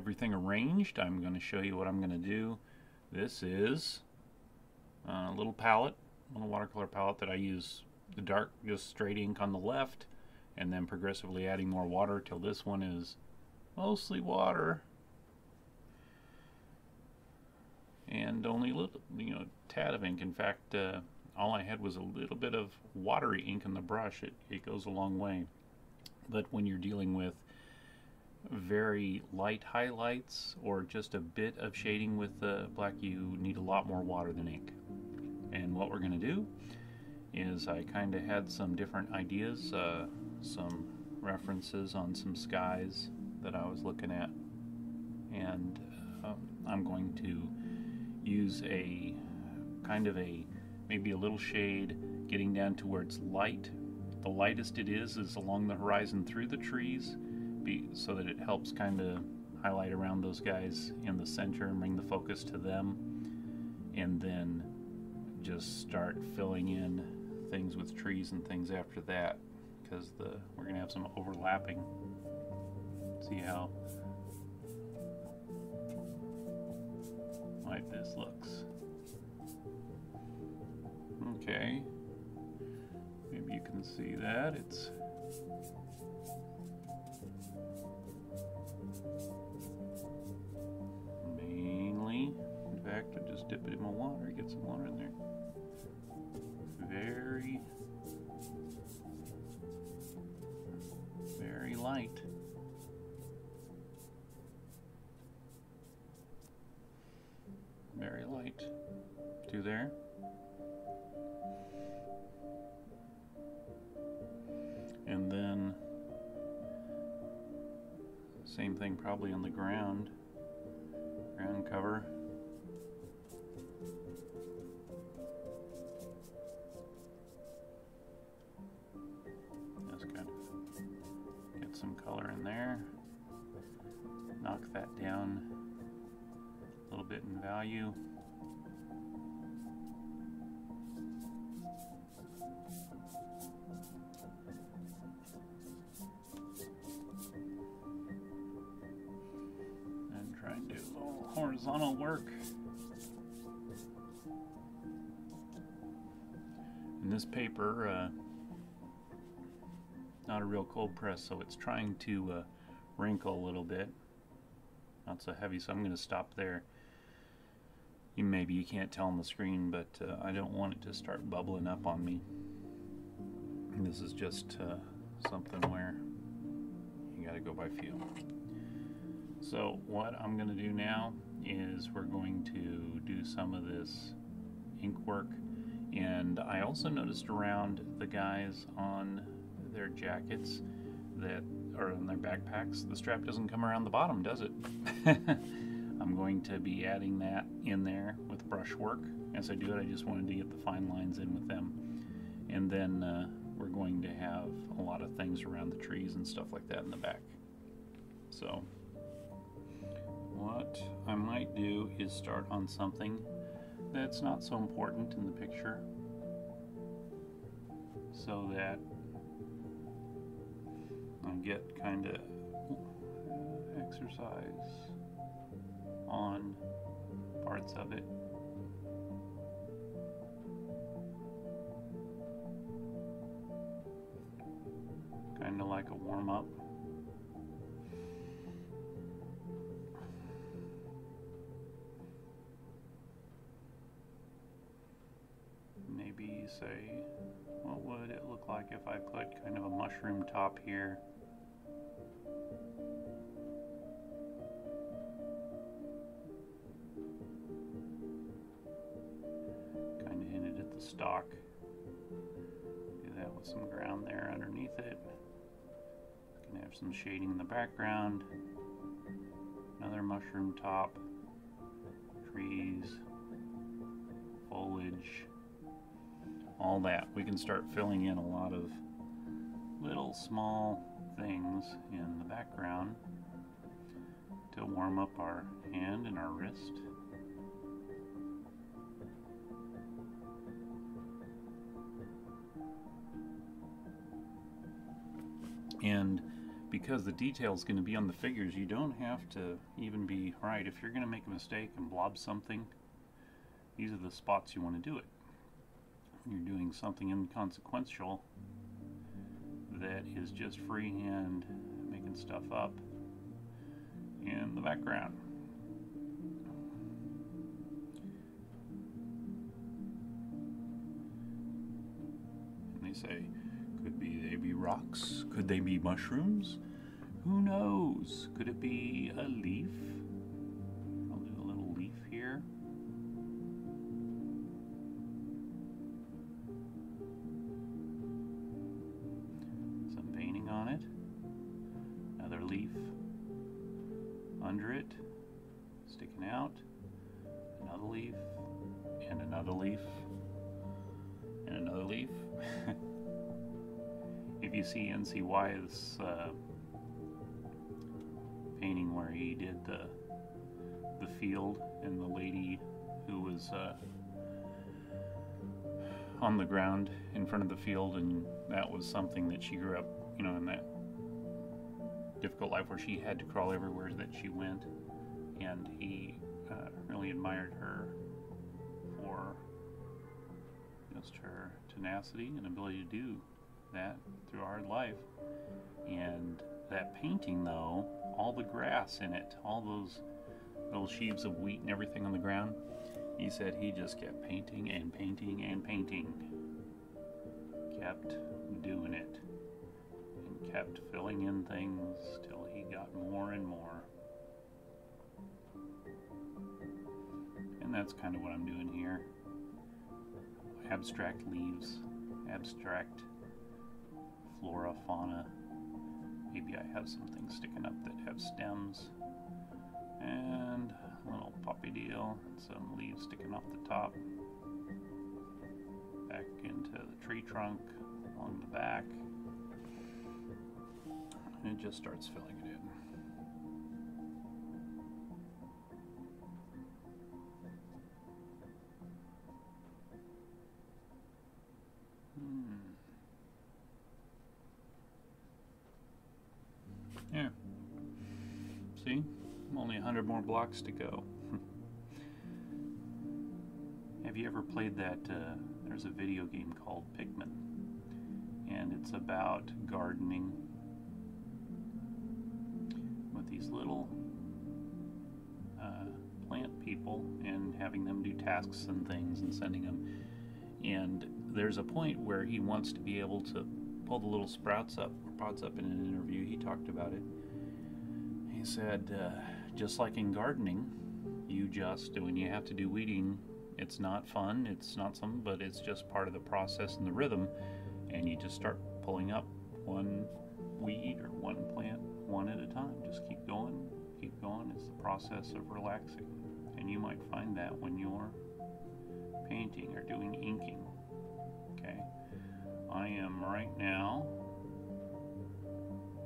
everything arranged, I'm going to show you what I'm going to do. This is a little palette, a little watercolor palette that I use the dark, just straight ink on the left, and then progressively adding more water till this one is mostly water and only a little, tad of ink. In fact, all I had was a little bit of watery ink in the brush. It goes a long way. But when you're dealing with very light highlights or just a bit of shading with the black, you need a lot more water than ink. And what we're going to do is I kind of had some different ideas, some references on some skies that I was looking at, and I'm going to use a kind of maybe a little shade getting down to where it's light. The lightest it is along the horizon through the trees, so that it helps kind of highlight around those guys in the center and bring the focus to them, and then just start filling in things with trees and things after that, because we're going to have some overlapping. See how like this looks. Okay, maybe you can see that it's mainly, in fact, I just dip it in my water, get some water in there. Very, very light. Very light. To there. And then same thing probably on the ground cover. Just kind of get some color in there. Knock that down a little bit in value. And try and do a little horizontal work. And this paper, not a real cold press, so it's trying to wrinkle a little bit. Not so heavy, so I'm going to stop there. Maybe you can't tell on the screen, but I don't want it to start bubbling up on me. And this is just something where you got to go by feel. So what I'm going to do now is we're going to do some of this ink work. And I also noticed around the guys on their jackets that are on their backpacks, the strap doesn't come around the bottom, does it? I'm going to be adding that in there with brushwork. As I do it, I just wanted to get the fine lines in with them. And then we're going to have a lot of things around the trees and stuff like that in the back. So what I might do is start on something that's not so important in the picture, so that I get kind of exercise on parts of it. Kind of like a warm-up. Maybe say, what would it look like if I put kind of a mushroom top here? Kind of hinted at the stalk. Do that with some ground there underneath it. Can have some shading in the background. Another mushroom top. Trees. Foliage. All that. We can start filling in a lot of little small things in the background to warm up our hand and our wrist. And because the detail is going to be on the figures, you don't have to even be right. If you're going to make a mistake and blob something, these are the spots you want to do it. When you're doing something inconsequential that is just freehand making stuff up in the background. And they say, could they be rocks? Could they be mushrooms? Who knows? Could it be a leaf? I'll do a little leaf here. Some painting on it. Another leaf under it, sticking out. Another leaf, and another leaf, and another leaf. If you see NCY's painting where he did the field and the lady who was on the ground in front of the field, and that was something that she grew up, you know, in that difficult life where she had to crawl everywhere that she went, and he really admired her for just her tenacity and ability to do that through a hard life. And that painting, though, all the grass in it, all those little sheaves of wheat and everything on the ground, he said he just kept painting and painting and painting, kept doing it, and kept filling in things till he got more and more. And that's kind of what I'm doing here. Abstract leaves, abstract flora, fauna. Maybe I have some things sticking up that have stems, and a little poppy deal, some leaves sticking off the top, back into the tree trunk, along the back, and it just starts filling it in. Yeah. See? Only 100 more blocks to go. Have you ever played that? There's a video game called Pikmin, and it's about gardening with these little plant people and having them do tasks and things and sending them. And there's a point where he wants to be able to pull the little sprouts up, or pods up. In an interview, he talked about it. He said, just like in gardening, when you have to do weeding, it's not fun, it's not something, but it's just part of the process and the rhythm, and you just start pulling up one weed or one plant one at a time. Just keep going, it's the process of relaxing. And you might find that when you're painting or doing inking. Okay, I am right now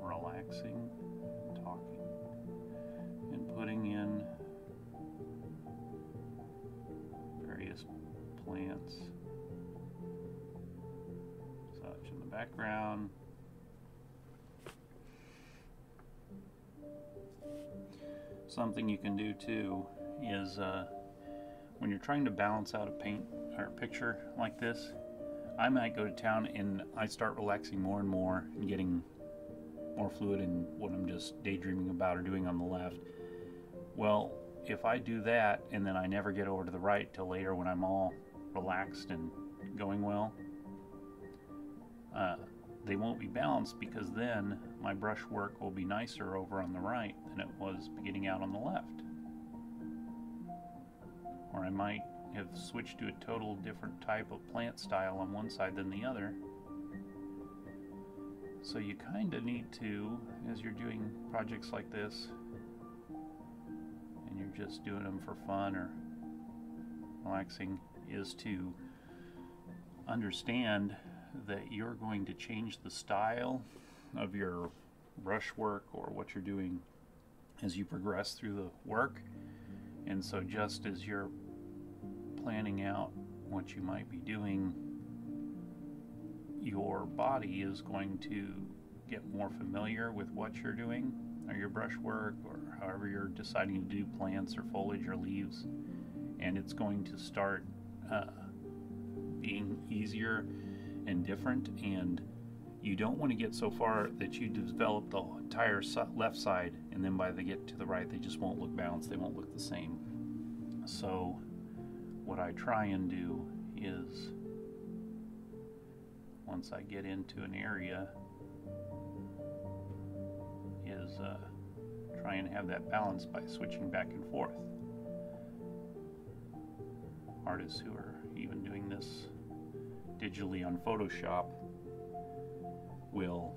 relaxing, talking, and putting in various plants, such in the background. Something you can do too is when you're trying to balance out a paint or a picture like this, I might go to town and I start relaxing more and more and getting more fluid in what I'm just daydreaming about or doing on the left. Well, if I do that and then I never get over to the right till later when I'm all relaxed and going well, they won't be balanced, because then my brush work will be nicer over on the right than it was beginning out on the left. Or I might have switched to a total different type of plant style on one side than the other. So you kind of need to, as you're doing projects like this, and you're just doing them for fun or relaxing, is to understand that you're going to change the style of your brush work or what you're doing as you progress through the work. And so just as you're planning out what you might be doing, your body is going to get more familiar with what you're doing, or your brushwork, or however you're deciding to do plants or foliage or leaves, and it's going to start being easier and different. And you don't want to get so far that you develop the entire left side, and then by they get to the right, they just won't look balanced, they won't look the same. So what I try and do is, once I get into an area, is try and have that balance by switching back and forth. Artists who are even doing this digitally on Photoshop will,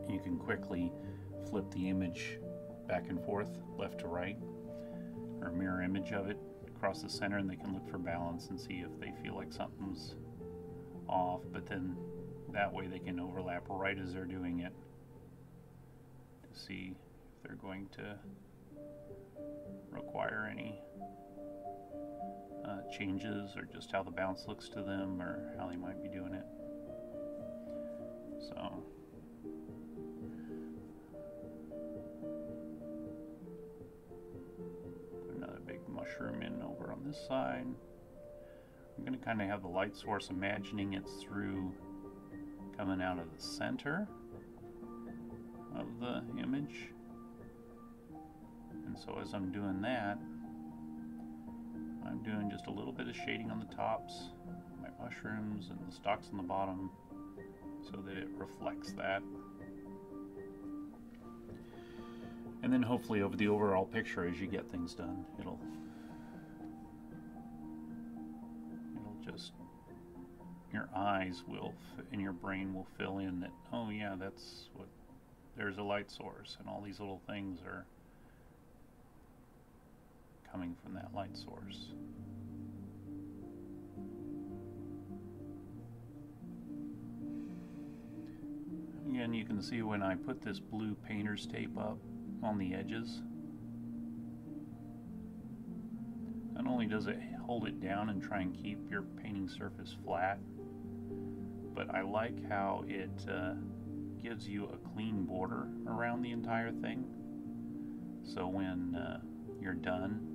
you can quickly flip the image back and forth, left to right, or a mirror image of it across the center, and they can look for balance and see if they feel like something's off, but then that way they can overlap right as they're doing it to see if they're going to require any changes, or just how the balance looks to them, or how they might be doing it. So put another big mushroom in over on this side. I'm going to kind of have the light source, imagining it's through, coming out of the center of the image. And so as I'm doing that, I'm doing just a little bit of shading on the tops, my mushrooms, and the stalks on the bottom, so that it reflects that. And then hopefully over the overall picture, as you get things done, it'll just, your eyes will, and your brain will fill in that, oh yeah, that's what, there's a light source, and all these little things are coming from that light source. Again, you can see when I put this blue painter's tape up on the edges, not only does it hold it down and try and keep your painting surface flat, but I like how it gives you a clean border around the entire thing. So when you're done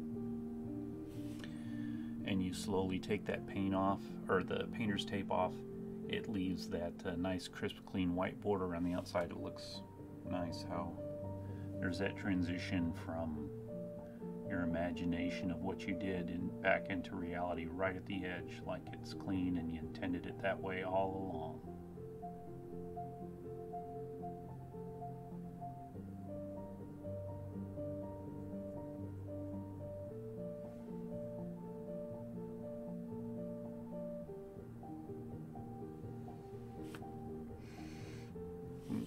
and you slowly take that paint off, or the painter's tape off, it leaves that nice crisp clean white border around the outside. It looks nice how there's that transition from your imagination of what you did and back into reality right at the edge, like it's clean and you intended it that way all along.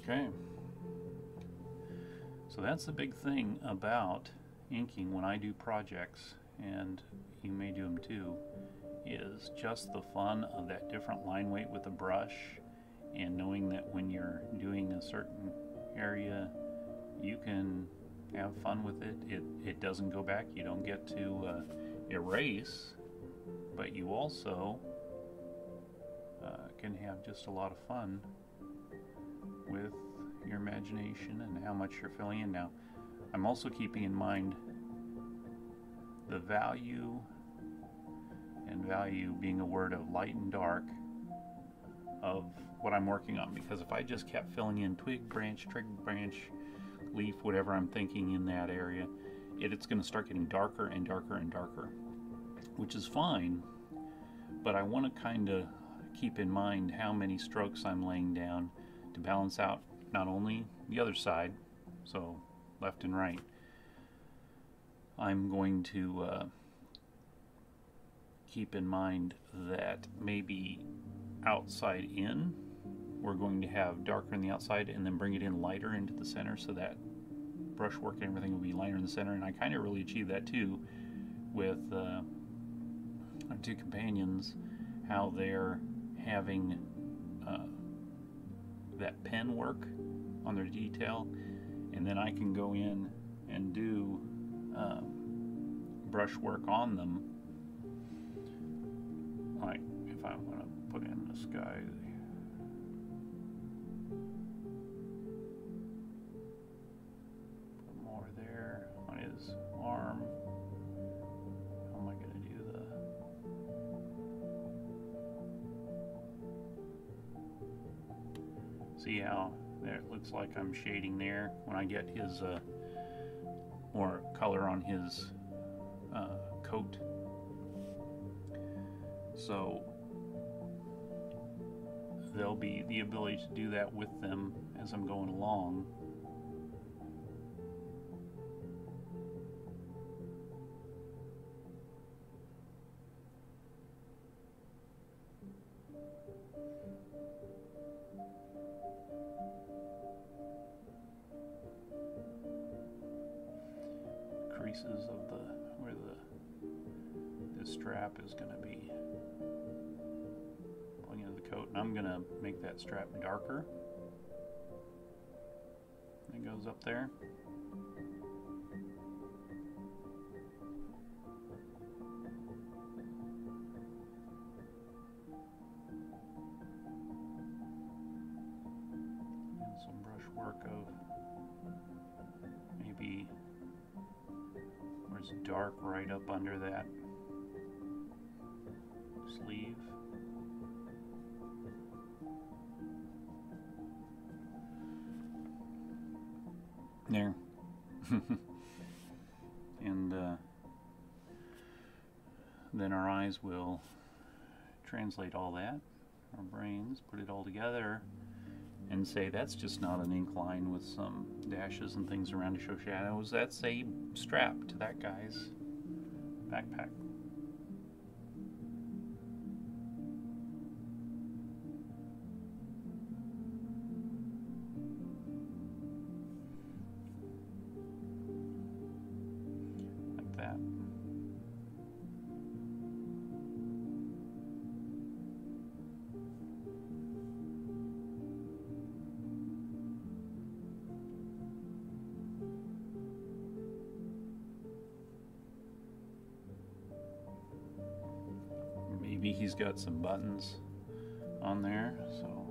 Okay, so that's the big thing about inking when I do projects, and you may do them too, is just the fun of that different line weight with the brush, and knowing that when you're doing a certain area, you can have fun with it. It doesn't go back. You don't get to erase, but you also can have just a lot of fun with your imagination and how much you're filling in. Now, I'm also keeping in mind the value, and value being a word of light and dark, of what I'm working on, because if I just kept filling in twig, branch, leaf, whatever I'm thinking in that area, it's going to start getting darker and darker and darker, which is fine, but I want to kind of keep in mind how many strokes I'm laying down to balance out not only the other side, so left and right. I'm going to keep in mind that maybe outside in, we're going to have darker in the outside and then bring it in lighter into the center, so that brushwork and everything will be lighter in the center. And I kind of really achieve that too with our two companions, how they're having that pen work on their detail, and then I can go in and do brushwork on them. Like if I want to put in the sky, there on his arm. How am I going to do the... See how there it looks like I'm shading there when I get his more color on his coat. So there'll be the ability to do that with them as I'm going along. Creases of where this strap is going to be pulling into the coat, and I'm going to make that strap darker. It goes up there. And some brush work of maybe where it's dark right up under that sleeve. There. And then our eyes will translate all that, our brains put it all together and say that's just not an ink line with some dashes and things around to show shadows. That's a strap to that guy's backpack. Like that. Maybe he's got some buttons on there, so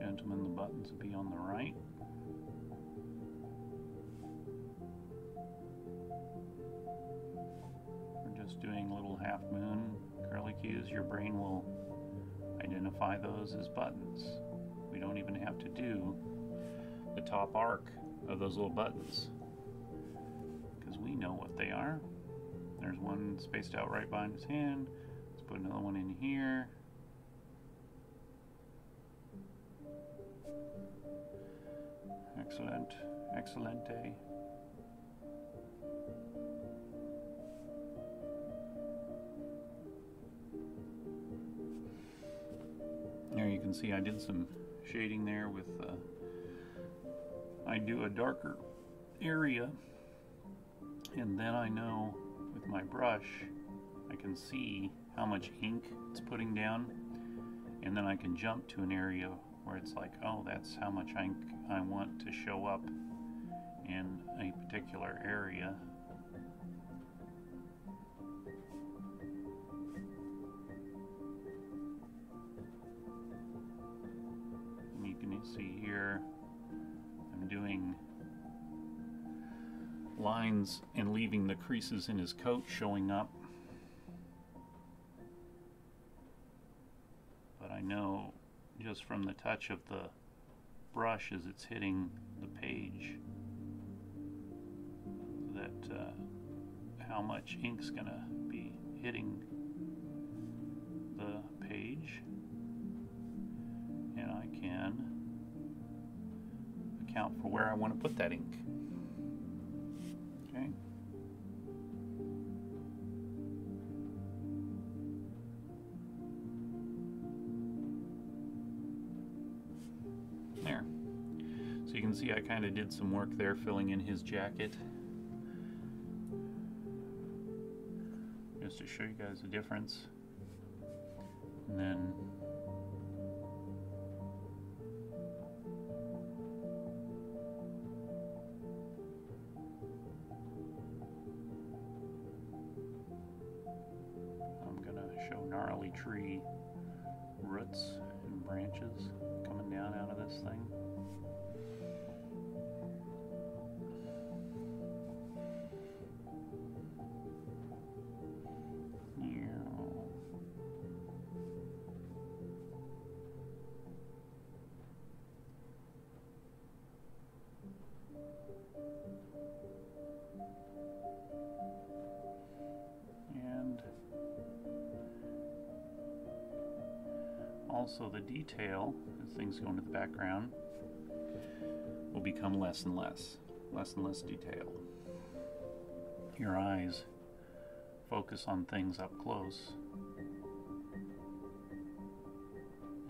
gentlemen, the buttons will be on the right. We're just doing little half moon curlicues. Your brain will identify those as buttons. We don't even have to do the top arc of those little buttons because we know what they are. There's one spaced out right behind his hand. Let's put another one in here. Excellent. Excelente. There you can see I did some shading there with, I do a darker area, and then I know with my brush I can see how much ink it's putting down, and then I can jump to an area where it's like, oh, that's how much ink I want to show up in a particular area. And you can see here I'm doing lines and leaving the creases in his coat showing up. But I know just from the touch of the brush as it's hitting the page that how much ink's gonna be hitting the page, and I can account for where I want to put that ink. Okay. There. So you can see I kind of did some work there filling in his jacket. Just to show you guys the difference. And then show gnarly tree roots and branches coming down out of this thing. also the detail, as things go into the background, will become less and less detail. Your eyes focus on things up close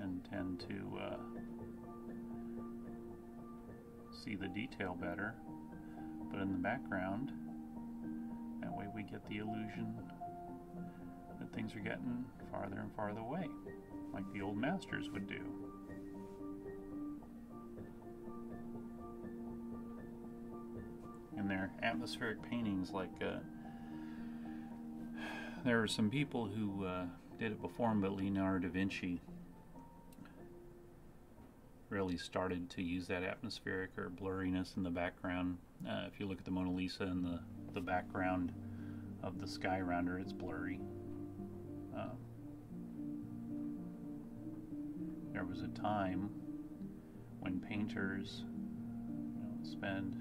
and tend to see the detail better, but in the background, that way we get the illusion that things are getting farther and farther away, like the old masters would do. In their atmospheric paintings, like there are some people who did it before him, but Leonardo da Vinci really started to use that atmospheric or blurriness in the background. If you look at the Mona Lisa and the background of the sky around her, it's blurry. There was a time when painters spend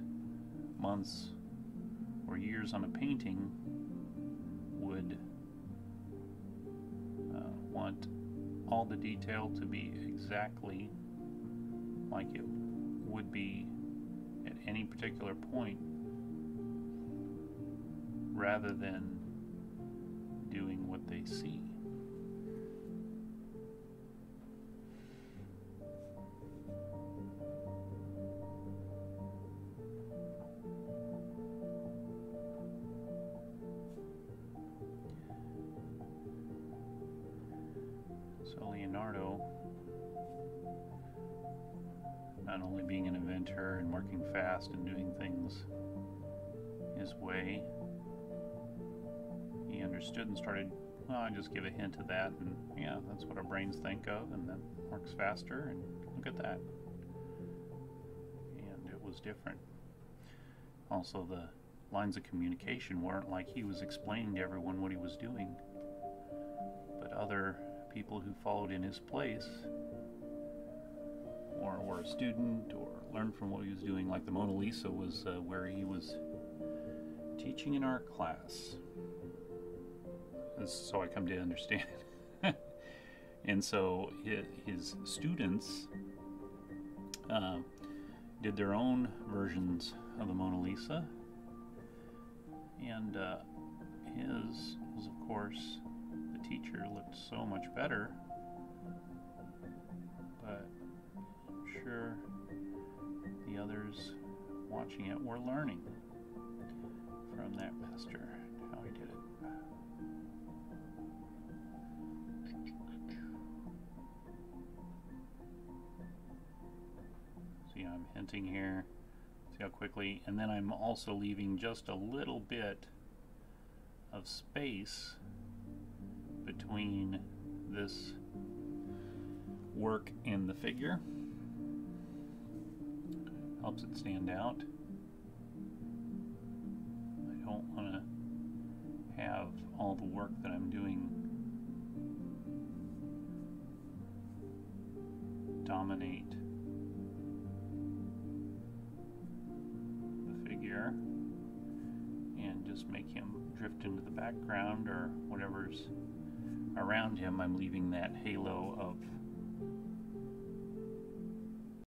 months or years on a painting would want all the detail to be exactly like it would be at any particular point, rather than doing what they see. So Leonardo, not only being an inventor and working fast and doing things his way, he understood and started, well, I just give a hint of that, and yeah, that's what our brains think of, and that works faster, and look at that. And it was different. Also, the lines of communication weren't like he was explaining to everyone what he was doing, but other people who followed in his place or were a student or learned from what he was doing, like the Mona Lisa was where he was teaching an art class. So I come to understand it. And so his students did their own versions of the Mona Lisa, and his was, of course, the teacher looked so much better, but I'm sure the others watching it were learning from that master how he did it. See, I'm hinting here. See how quickly, and then I'm also leaving just a little bit of space between this work and the figure. Helps it stand out. I don't want to have all the work that I'm doing dominate the figure and just make him drift into the background or whatever's around him. I'm leaving that halo of